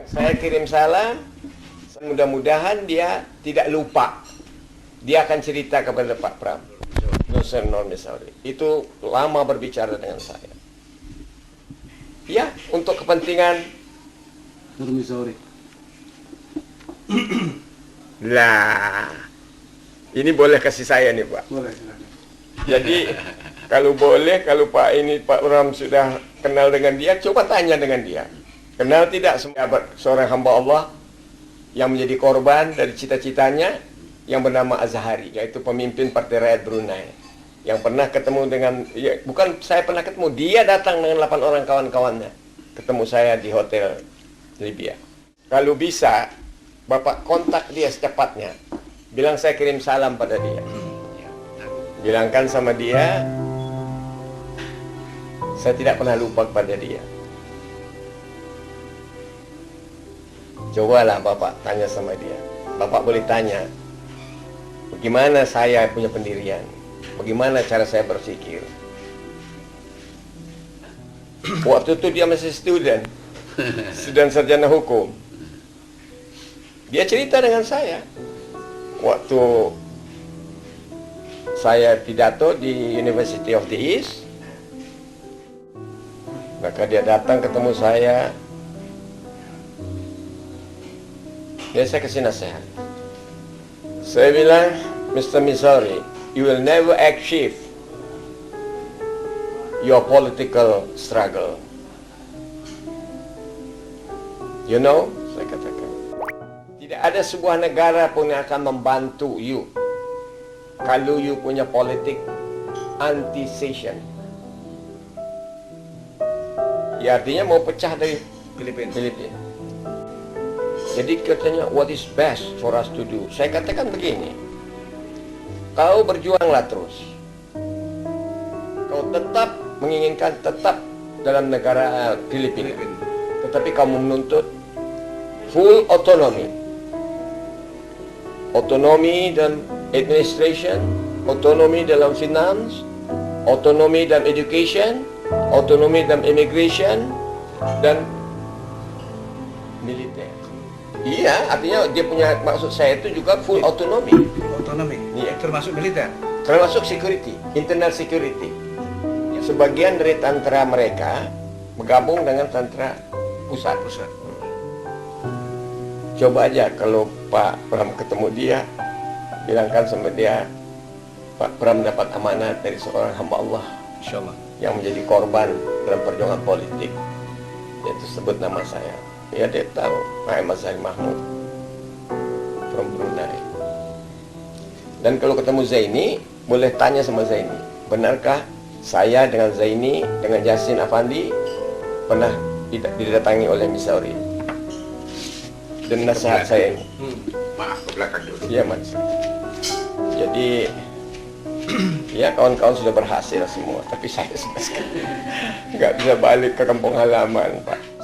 Saya kirim salam, mudah-mudahan dia tidak lupa. Dia akan cerita kepada Pak Pram, Nusa Missouri. Itu lama berbicara dengan saya. Ya, untuk kepentingan Missouri. Lah, ini boleh kasih saya nih Pak. Boleh, silakan. Jadi kalau boleh, kalau Pak Pram sudah kenal dengan dia, coba tanya dengan dia. Kenal tidak seorang hamba Allah yang menjadi korban dari cita-citanya yang bernama Azhari, yaitu pemimpin Partai Rakyat Brunei. Yang pernah ketemu dengan, ya, bukan saya pernah ketemu, dia datang dengan 8 orang kawan-kawannya. Ketemu saya di hotel Libya. Kalau bisa, Bapak kontak dia secepatnya. Bilang saya kirim salam pada dia. Bilangkan sama dia, saya tidak pernah lupa kepada dia. Cobalah Bapak tanya sama dia. Bapak boleh tanya, bagaimana saya punya pendirian? Bagaimana cara saya berpikir? Waktu itu dia masih student sarjana hukum. Dia cerita dengan saya. Waktu saya pidato di University of the East, maka dia datang ketemu saya. Saya kasih nasihat. Saya bilang, Mr. Missouri, you will never achieve your political struggle. You know, saya katakan, tidak ada sebuah negara pun yang akan membantu you kalau you punya politik anti-secession. Ya, artinya mau pecah dari Filipina. Jadi katanya, what is best for us to do? Saya katakan begini, kau berjuanglah terus. Kau tetap menginginkan tetap dalam negara Filipina. Tetapi kamu menuntut full autonomy. Otonomi dalam administration, otonomi dalam finance, otonomi dalam education, otonomi dalam immigration, dan militer. Iya, artinya dia punya, maksud saya itu juga full otonomi. Otonomi. Iya. Termasuk militer. Termasuk security, internal security. Sebagian dari tentara mereka bergabung dengan tentara pusat. Coba aja kalau Pak Pram ketemu dia, bilangkan sama dia, Pak Pram dapat amanat dari seorang hamba Allah, Insyaallah, yang menjadi korban dalam perjuangan politik. Yaitu sebut nama saya. Ya, dia tahu Muhammad Zahir Mahmud from Brunei. Dan kalau ketemu Zaini, boleh tanya sama Zaini, benarkah saya dengan Zaini, dengan Yasin Afandi pernah didatangi oleh Missouri? Dan nasihat saya ini, Maaf, ke belakang dulu. iya Mas. Jadi ya, kawan-kawan sudah berhasil semua, tapi saya nggak bisa balik ke kampung halaman, Pak.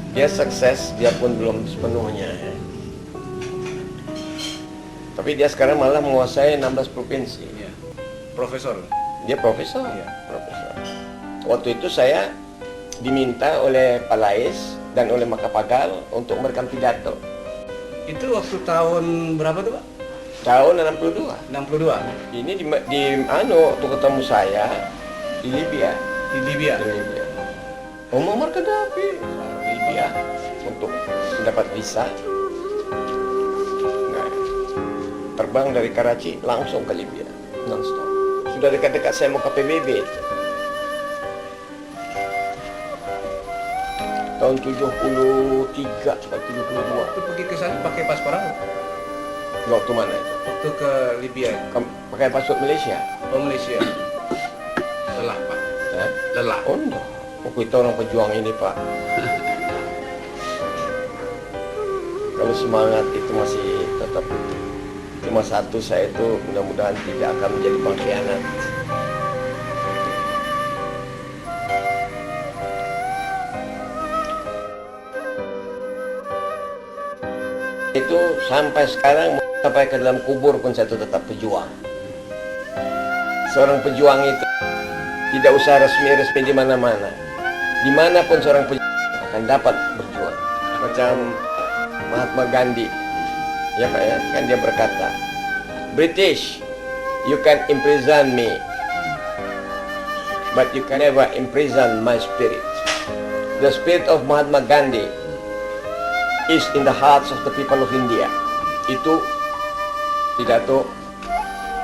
Dia sukses, dia pun belum sepenuhnya ya. Tapi dia sekarang malah menguasai 16 provinsi. ya. Profesor. Dia profesor. Iya. Profesor. Waktu itu saya diminta oleh Pak Lais dan oleh Makapagal untuk merekam pidato. Itu waktu tahun berapa tuh, Pak? Tahun 62. 62 Ini waktu ketemu saya di Libya. di Libya. Di Libya. Muammar Gaddafi Libya untuk mendapat visa. Nah, terbang dari Karachi langsung ke Libya non-stop. Sudah dekat-dekat saya mau ke PBB itu. Tahun 73 sampai 72. Itu pergi ke sana pakai paspor apa? Waktu mana itu? Waktu ke Libya. Pakai paspor Malaysia. Oh, Malaysia. Lelah, Pak. Hah? Lelah. Oh enggak. Kita orang pejuang ini, Pak. Kalau semangat itu masih tetap. Cuma satu, saya itu mudah-mudahan tidak akan menjadi pengkhianat. Itu sampai sekarang, sampai ke dalam kubur pun saya itu tetap pejuang. Seorang pejuang itu tidak usah resmi-resmi di mana-mana. Dimanapun seorang pejuang akan dapat berjuang. Macam Mahatma Gandhi, ya Pak ya, kan dia berkata, British, you can imprison me, but you can never imprison my spirit. The spirit of Mahatma Gandhi is in the hearts of the people of India. Itu pidato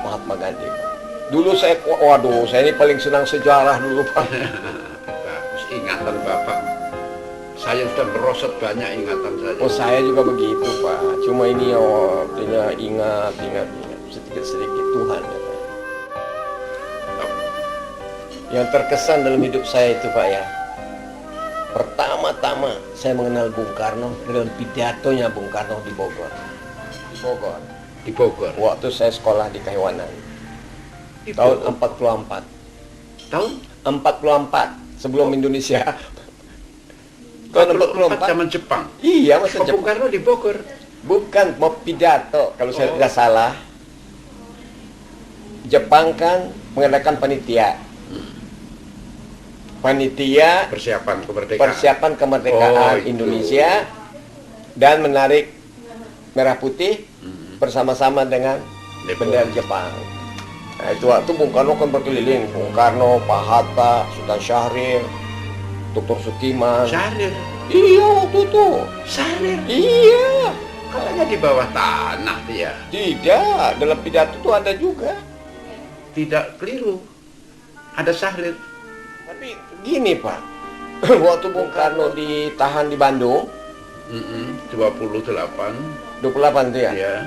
Mahatma Gandhi. Dulu saya, waduh, saya ini paling senang sejarah dulu Pak. Bagus, ingatan Bapak. Saya sudah merosot banyak ingatan saya. Oh saya juga begitu Pak. Cuma ini artinya ingat sedikit-sedikit Tuhan ya, Pak. Yang terkesan dalam hidup saya itu Pak ya. Pertama-tama saya mengenal Bung Karno dalam pidatonya Bung Karno di Bogor. Di Bogor. Di Bogor. Waktu saya sekolah di Kaiwanan. Di Tahun Bogor. 44. Tahun 44 sebelum Indonesia. Tahun 44 zaman Jepang. Iya, masa Bung Jepang. Karno di Bogor. Bukan, mau pidato kalau saya tidak salah. Jepang kan mengadakan panitia. Panitia Persiapan kemerdekaan. persiapan kemerdekaan Oh, itu. Indonesia dan menarik merah putih bersama-sama dengan Nippon. bendera Jepang. Nah, itu waktu Bung Karno kan berkeliling. Bung Karno, Pak Hatta, Sultan Syahrir, Dr. Sukiman. Syahrir. Iya waktu itu. Syahrir. Iya. Katanya di bawah tanah dia. Tidak, dalam pidato itu ada juga. Tidak keliru. Ada Syahrir. Tapi gini Pak, waktu Bung Karno ditahan di Bandung, 28. 28 itu ya. Ya.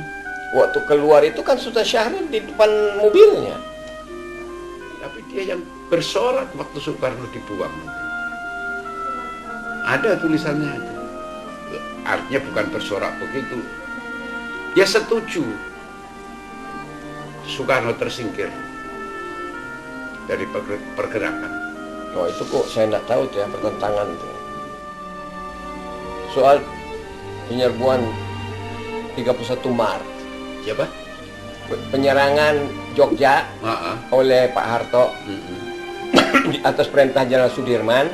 Waktu keluar itu kan Sultan Syahrir di depan mobilnya. Tapi dia yang bersorak waktu Soekarno dibuang. Ada tulisannya itu. Artinya bukan bersorak begitu. Dia setuju Soekarno tersingkir dari pergerakan. Oh itu kok saya tidak tahu itu ya, pertentangan itu. Soal penyerbuan 31 Maret, Siapa? penyerangan Jogja Heeh. oleh Pak Harto di atas perintah Jenderal Sudirman,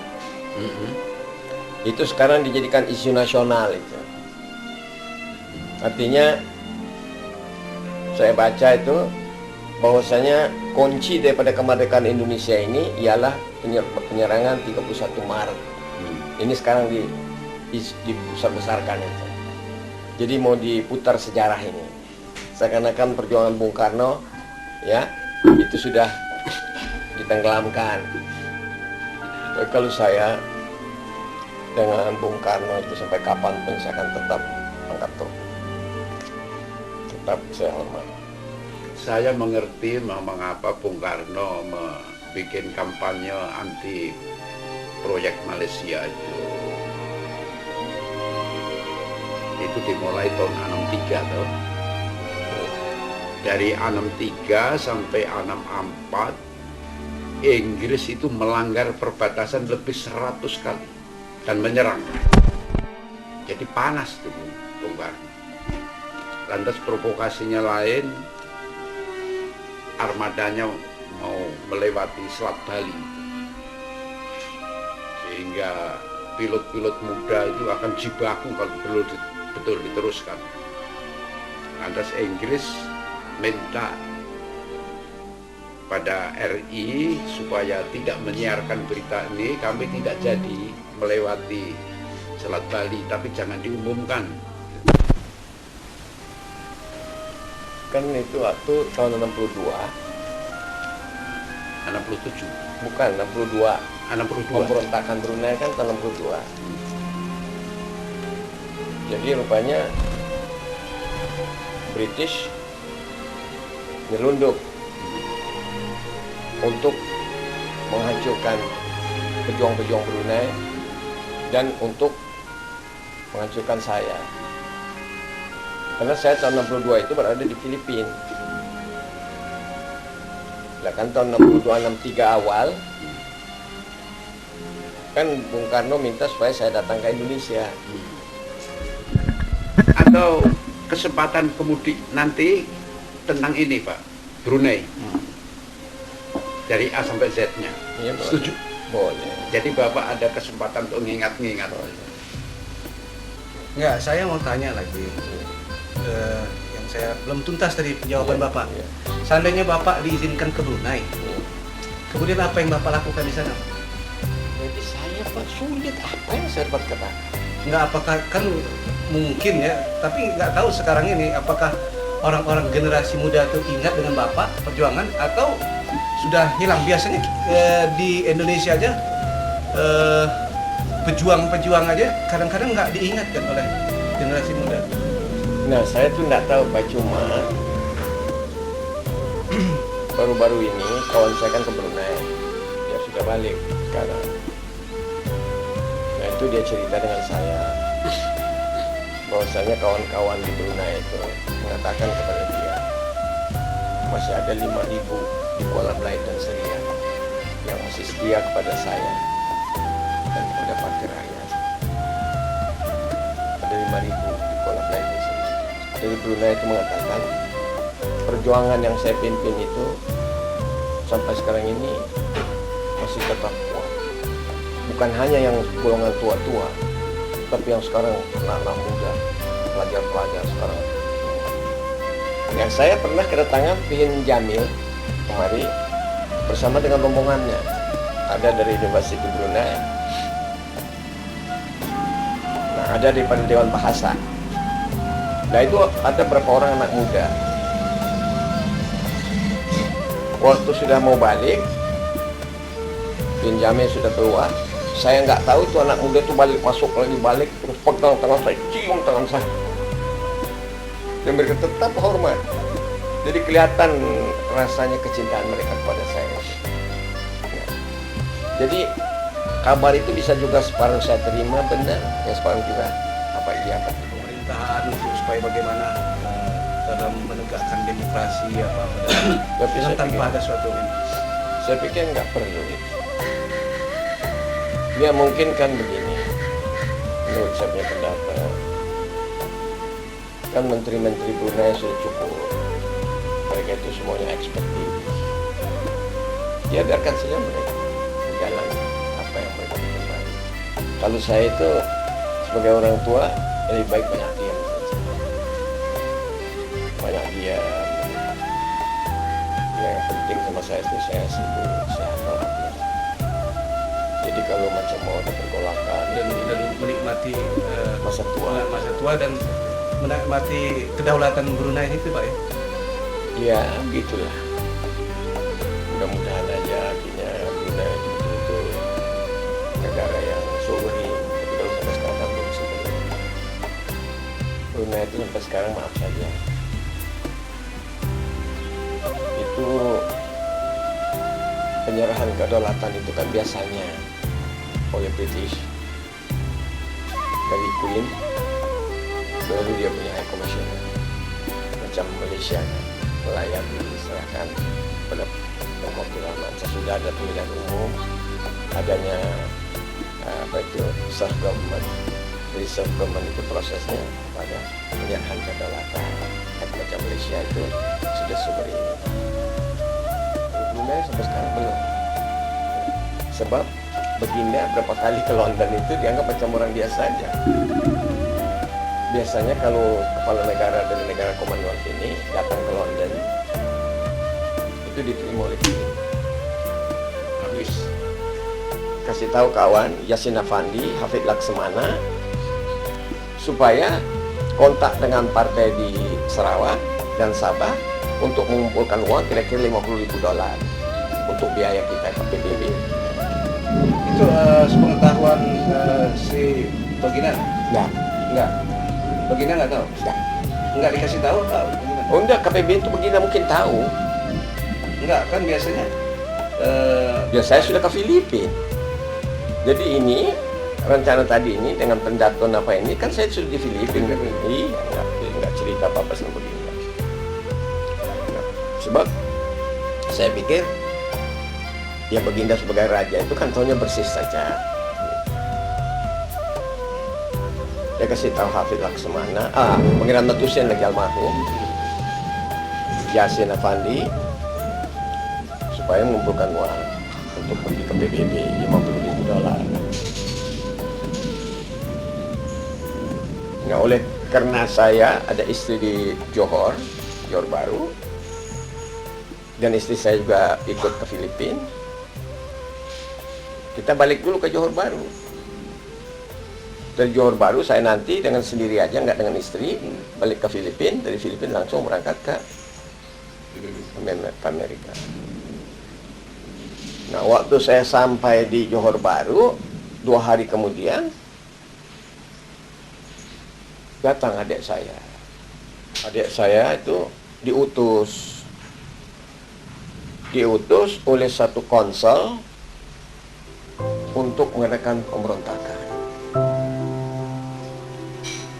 itu sekarang dijadikan isu nasional itu. Artinya saya baca itu bahwasanya kunci daripada kemerdekaan Indonesia ini ialah penyerangan 31 Maret. Ini sekarang dibesar-besarkan itu. Jadi mau diputar sejarah ini. Seakan-akan perjuangan Bung Karno ya itu sudah ditenggelamkan. Tapi kalau saya dengan Bung Karno itu sampai kapanpun saya akan tetap angkat topi. Tetap saya hormat. Saya mengerti mengapa Bung Karno bikin kampanye anti proyek Malaysia itu. Itu dimulai tahun 63 toh. Dari 63 sampai 64 Inggris itu melanggar perbatasan lebih 100 kali dan menyerang. Jadi panas tuh Bung Karno. Lantas provokasinya lain, armadanya mau melewati Selat Bali, sehingga pilot-pilot muda itu akan jibaku kalau betul diteruskan. Lantas Inggris minta pada RI supaya tidak menyiarkan berita ini, kami tidak jadi melewati Selat Bali, tapi jangan diumumkan. Kan itu waktu tahun 62, 67. bukan 62. 62. Pemberontakan Brunei kan tahun 62. Jadi rupanya British nyelundup untuk menghancurkan pejuang-pejuang Brunei dan untuk menghancurkan saya. Karena saya tahun 62 itu berada di Filipina. Nah kan tahun 62-63 awal kan Bung Karno minta supaya saya datang ke Indonesia. Atau kesempatan kemudian nanti tentang ini Pak, Brunei dari A sampai Z-nya. Iya, boleh. Setuju? Boleh. Jadi Bapak ada kesempatan untuk ngingat-ngingat. Enggak, saya mau tanya lagi. Yang saya belum tuntas dari jawaban Iya, Bapak. iya. Seandainya Bapak diizinkan ke Brunei, kemudian apa yang Bapak lakukan di sana? Jadi saya Pak sulit apa yang saya dapat katakan. Nggak, apakah kan mungkin ya, tapi nggak tahu sekarang ini apakah orang-orang generasi muda itu ingat dengan Bapak perjuangan atau sudah hilang. Biasanya di Indonesia aja pejuang-pejuang aja kadang-kadang nggak diingatkan oleh generasi muda. Nah, saya tuh nggak tahu Pak, cuma baru-baru ini kawan saya kan ke Brunei, dia sudah balik sekarang. Nah, itu dia cerita dengan saya bahwasanya kawan-kawan di Brunei itu mengatakan kepada dia masih ada 5.000 di Kuala Belait dan Serian yang masih setia kepada saya dan kepada Partai Rakyat. Ada 5.000 di Kuala Belait dan Serian. Dari Brunei itu mengatakan perjuangan yang saya pimpin itu sampai sekarang ini masih tetap kuat. Bukan hanya yang golongan tua-tua, tapi yang sekarang anak-anak muda, pelajar-pelajar sekarang. Yang saya pernah kedatangan Bin Jamil kemari bersama dengan rombongannya. Ada dari University Brunei, nah ada daripada Dewan Bahasa. Nah itu ada berapa orang anak muda. Waktu sudah mau balik, Bin Jamil sudah keluar. Saya nggak tahu itu anak muda itu masuk lagi balik terus pegang tangan saya, cium tangan saya. Dan mereka tetap hormat. Jadi kelihatan rasanya kecintaan mereka kepada saya. Ya. Jadi kabar itu bisa juga separuh saya terima benar, yang separuh juga apa iya apa tidak. Pemerintahan untuk supaya bagaimana dalam menegakkan demokrasi Tapi saya tanpa pikir- ada suatu ini. Saya pikir nggak perlu itu. Ya mungkin kan begini, menurut saya punya pendapat, kan menteri-menteri Brunei sudah cukup, mereka itu semuanya ekspertis. Ya biarkan saja mereka jalan apa yang mereka lakukan. Kalau saya itu sebagai orang tua lebih baik banyak diam saja, banyak diam. Ya, yang penting sama saya itu saya sembuh, sehat walafiat. Jadi kalau macam mau ada pergolakan Dan menikmati masa tua, dan menikmati kedaulatan Brunei itu, Pak ya. ya gitulah. Mudah-mudahan aja akhirnya Brunei itu betul-betul negara yang sovereign. Tapi kalau sampai sekarang kan belum sovereign. Brunei itu sampai sekarang maaf saja, itu penyerahan kedaulatan itu kan biasanya oleh British dari Queen, baru dia punya high commissioner macam Malaysia kan, melayani diserahkan pada Wakil Rahman. Sesudah ada pemilihan umum, adanya apa itu self government. Jadi self government itu prosesnya pada penyerahan kedaulatan. Macam Malaysia itu sudah sovereign. Brunei sampai sekarang belum. Sebab Baginda berapa kali ke London itu dianggap macam orang biasa aja. Biasanya kalau kepala negara dari negara Commonwealth ini datang ke London, itu diterima oleh Queen. Habis kasih tahu kawan Yasin Afandi, Hafid Laksamana, supaya kontak dengan partai di Sarawak dan Sabah untuk mengumpulkan uang kira-kira $50,000 untuk biaya kita ke PBB. Itu sepengetahuan si Baginda? Nah, Enggak. Baginda nggak tahu? nah. Nggak dikasih tahu atau gimana? Oh enggak, KPB itu begini mungkin tahu. Enggak, kan biasanya Ya saya sudah ke Filipina. Jadi ini rencana tadi ini dengan pendaton apa ini kan saya sudah di Filipina. Iya, enggak cerita apa-apa sama begini. Nah, sebab saya pikir ya Baginda sebagai raja itu kan taunya bersih saja. Dia kasih tahu Hafid Laksamana, Pangeran Matusin lagi almarhum, Yasin Afandi, supaya mengumpulkan uang untuk pergi ke PBB $50,000. dolar. Nah, karena saya ada istri di Johor Baru, dan istri saya juga ikut ke Filipina. Kita balik dulu ke Johor Baru. Dari Johor Baru saya nanti dengan sendiri aja, nggak dengan istri, balik ke Filipina. Dari Filipina langsung berangkat ke Amerika. Nah, waktu saya sampai di Johor Baru, 2 hari kemudian datang adik saya. Adik saya itu diutus oleh satu konsul untuk mengadakan pemberontakan.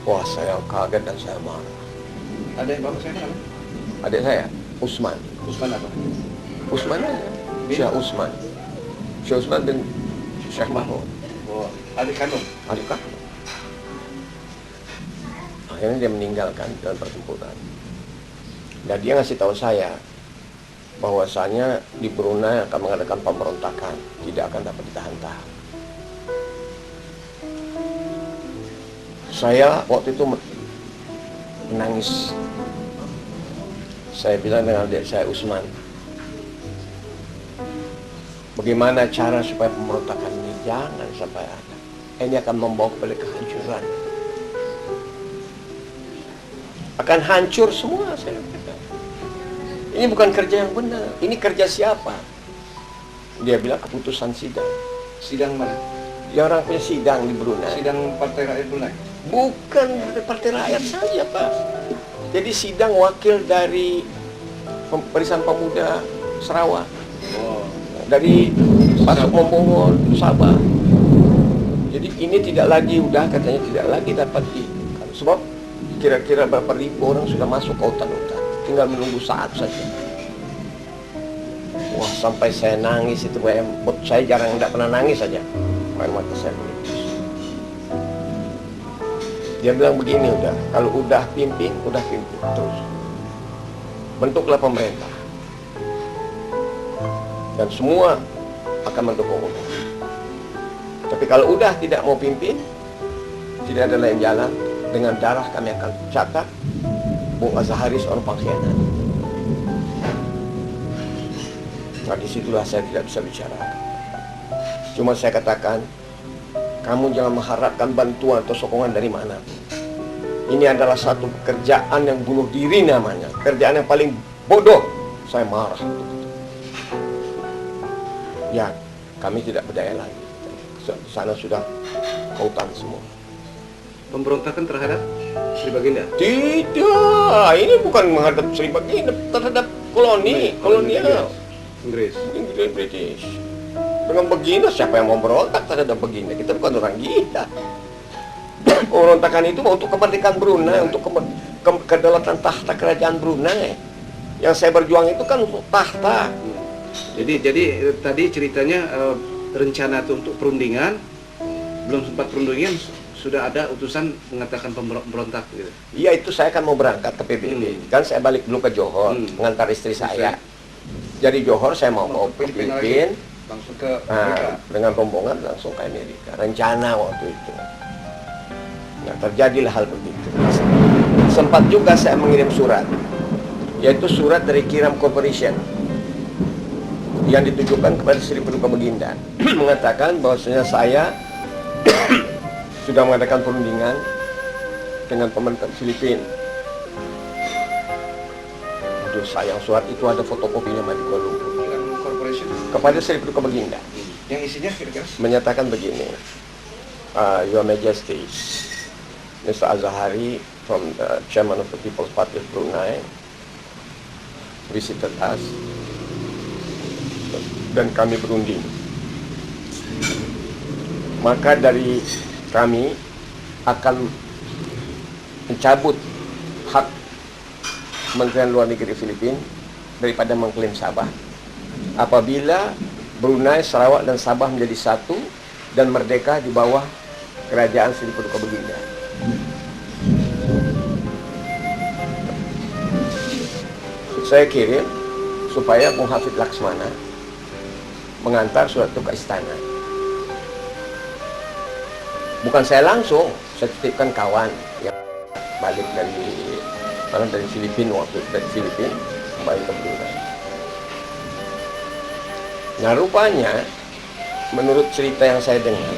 Wah, saya kaget dan saya marah. Ada yang bapak saya nama? Adik saya, Usman. Usman apa? Usman aja. Syekh Usman. Syekh Usman bin Syekh Mahmud. Oh, adik kandung. Adik kakak. Akhirnya dia meninggalkan dalam pertempuran. Dan dia ngasih tahu saya bahwasanya di Brunei akan mengadakan pemberontakan, tidak akan dapat ditahan-tahan. Saya waktu itu menangis. Saya bilang dengan adik saya Usman, bagaimana cara supaya pemberontakan ini jangan sampai ada. Ini akan membawa kepada kehancuran. Akan hancur semua, saya katakan. Ini bukan kerja yang benar. Ini kerja siapa? Dia bilang keputusan sidang. Sidang mana? Dia orang punya sidang di Brunei. Sidang Partai Rakyat Brunei. Bukan dari Partai Rakyat saja, Pak. Jadi sidang wakil dari Barisan Pemuda Sarawak. Oh. Dari Pasuk Mombongon, Sabah. Jadi ini tidak lagi, udah katanya tidak lagi dapat sebab kira-kira berapa ribu orang sudah masuk ke hutan-hutan. Tinggal menunggu saat saja. Wah, sampai saya nangis itu. Saya jarang, tidak pernah nangis saja. Air mata saya menipis. Dia bilang begini, kalau udah pimpin terus. Bentuklah pemerintah. Dan semua akan mendukung. Tapi kalau udah tidak mau pimpin, tidak ada lain jalan. Dengan darah kami akan catat Bung Azhari seorang pengkhianat. Nah, disitulah saya tidak bisa bicara. Cuma saya katakan, kamu jangan mengharapkan bantuan atau sokongan dari mana. Ini adalah satu pekerjaan yang bunuh diri namanya. Kerjaan yang paling bodoh. Saya marah. Ya, kami tidak berdaya lagi. Sana sudah hutan semua. Pemberontakan terhadap Sri Baginda? Tidak, ini bukan menghadap Sri Baginda, terhadap kolonial. Inggris. British. Dengan Baginda, siapa yang mau berontak terhadap Baginda? Kita bukan orang gila. Pemberontakan itu untuk kemerdekaan Brunei, untuk kedaulatan tahta kerajaan Brunei. Yang saya berjuang itu kan untuk tahta. Jadi tadi ceritanya rencana itu untuk perundingan, belum sempat perundingan sudah ada utusan mengatakan pemberontak gitu. Iya, itu saya kan mau berangkat ke PBB. Kan saya balik dulu ke Johor mengantar istri saya. Dari Johor saya mau ke Filipina, langsung ke Amerika. Dengan rombongan langsung ke Amerika. Rencana waktu itu. Nah, terjadilah hal begitu. Sempat juga saya mengirim surat, yaitu surat dari Kiram Corporation yang ditujukan kepada Sri Paduka Baginda, mengatakan bahwasanya saya sudah mengadakan perundingan dengan pemerintah Filipina. Aduh, sayang, surat itu ada fotokopinya di Kuala Lumpur. Kiram Corporation Kepada Sri Paduka Baginda. Yang isinya kira-kira? Menyatakan begini, Your Majesty, Mr. Azhari from the Chairman of the People's Party of Brunei visited us dan kami berunding. Maka dari kami akan mencabut hak Kementerian Luar Negeri Filipina daripada mengklaim Sabah. Apabila Brunei, Sarawak dan Sabah menjadi satu dan merdeka di bawah kerajaan Sri Paduka Baginda. Saya kirim supaya Bung Hafid Laksmana mengantar surat itu ke istana. Bukan saya langsung, saya titipkan kawan yang balik dari Filipina, waktu dari Filipina kembali ke Brunei. Nah rupanya, menurut cerita yang saya dengar,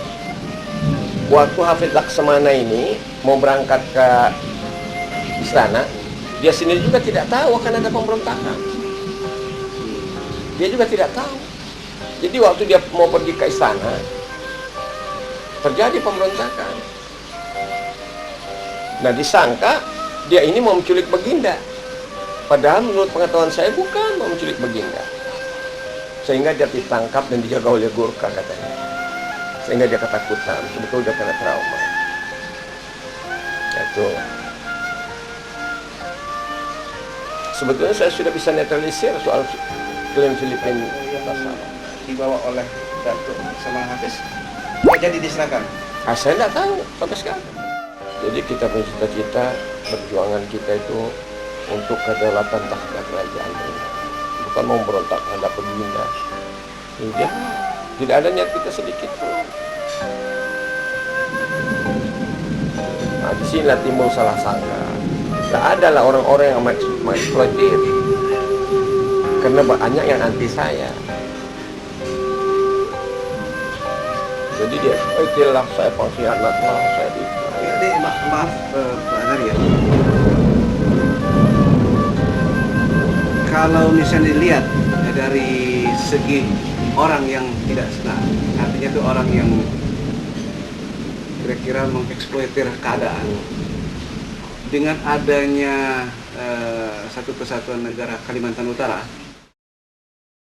waktu Hafidz Laksamana ini mau berangkat ke istana, dia sendiri juga tidak tahu akan ada pemberontakan. Dia juga tidak tahu. Jadi waktu dia mau pergi ke istana, terjadi pemberontakan. Nah disangka dia ini mau menculik Baginda. Padahal menurut pengetahuan saya bukan mau menculik Baginda. Sehingga dia ditangkap dan dijaga oleh Gurkha katanya. Sehingga dia ketakutan, betul dia kena trauma. Itu. Sebetulnya saya sudah bisa netralisir soal klaim Filipina masalah. Dibawa oleh Datuk sama Hafiz, nggak jadi diserahkan. Saya tidak tahu sampai sekarang. Jadi kita punya cita-cita, perjuangan kita itu untuk kedaulatan takhta kerajaan ini. Bukan mau berontak terhadap Baginda. Jadi tidak ada niat kita sedikit pun. Nah, di sini timbul salah sangka. Tidak adalah orang-orang yang mengeksploitir. Karena banyak yang anti saya. Jadi dia, itulah saya pengkhianat lah, saya di. Jadi maaf Pak Nari ya. Kalau misalnya dilihat ya, dari segi orang yang tidak senang, artinya itu orang yang kira-kira mengeksploitir keadaan, dengan adanya Satu Kesatuan Negara Kalimantan Utara,